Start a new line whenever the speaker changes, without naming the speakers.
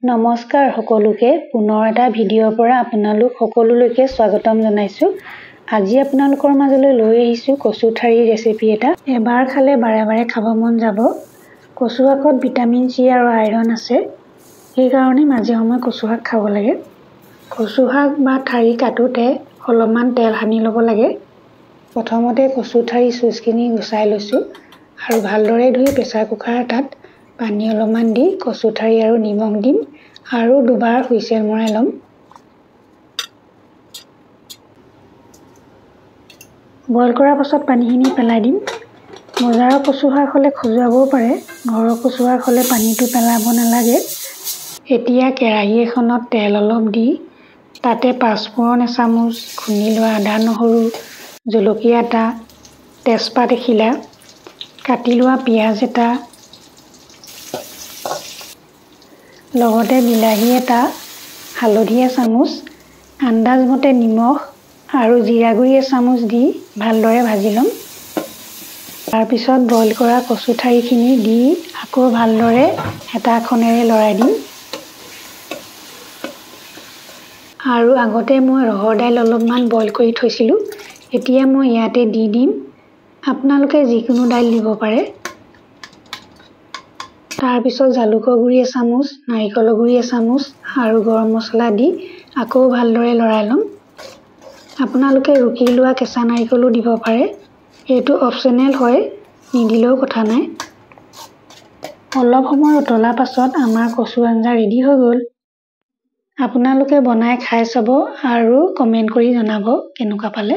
নমস্কাৰ সকলোকে পুনৰ এটা ভিডিঅ'ৰ পৰা আপোনালোক সকলোলৈকে স্বাগতম জনাইছোঁ। আজি আপোনালোকৰ মাজলৈ লৈ আহিছোঁ কচু ঠাৰি ৰেচিপি এটা। এবাৰ খালে বাৰে বাৰে খাব মন যাব। কচু শাকত ভিটামিন চি আৰু আইৰণ আছে, সেইকাৰণে মাজে সময়ে কচু শাক খাব লাগে। কচু শাক বা ঠাৰি কাটোতে অলপমান তেল সানি ল'ব লাগে। প্ৰথমতে কচু ঠাৰি চুচখিনি গুচাই লৈছোঁ আৰু ভালদৰে ধুই প্ৰেছাৰ কুকাৰ এটাত পানী অলপমান দি কচু ঠাৰি আৰু নিমখ দিম আৰু দুবাৰ হুইচেল মৰাই ল'ম। বইল কৰাৰ পাছত পানীখিনি পেলাই দিম। বজাৰৰ কচু শাক হ'লে খজুৱাবও পাৰে, ঘৰৰ কচু শাক হ'লে পানীটো পেলাব নালাগে। এতিয়া কেৰাহী এখনত তেল অলপ দি তাতে পাঁচফোৰণ এচামুচ, খুন্দি লোৱা আদা নহৰু, জলকীয়া এটা, তেজপাত এখিলা, কাটি লোৱা পিঁয়াজ এটা, লগতে বিলাহী এটা, হালধি এচামুচ, আন্দাজমতে নিমখ আৰু জিৰা গুৰি এচামুচ দি ভালদৰে ভাজি ল'ম। তাৰপিছত বইল কৰা কচু ঠাৰিখিনি দি আকৌ ভালদৰে হেতাখনেৰে লৰাই দিম। আৰু আগতে মই ৰহৰ দাইল অলপমান বইল কৰি থৈছিলোঁ, এতিয়া মই ইয়াতে দি দিম। আপোনালোকে যিকোনো দাইল দিব পাৰে। তাৰপিছত জালুকৰ গুৰি এচামুচ, নাৰিকলৰ গুৰি এচামুচ আৰু গৰম মছলা দি আকৌ ভালদৰে লৰাই ল'ম। আপোনালোকে ৰুকি লোৱা কেঁচা নাৰিকলো দিব পাৰে, এইটো অপচনেল হয়, নিদিলেও কথা নাই। অলপ সময় উতলাৰ পাছত আমাৰ কচু আঞ্জা ৰেডি হৈ গ'ল। আপোনালোকে বনাই খাই চাব আৰু কমেণ্ট কৰি জনাব কেনেকুৱা পালে।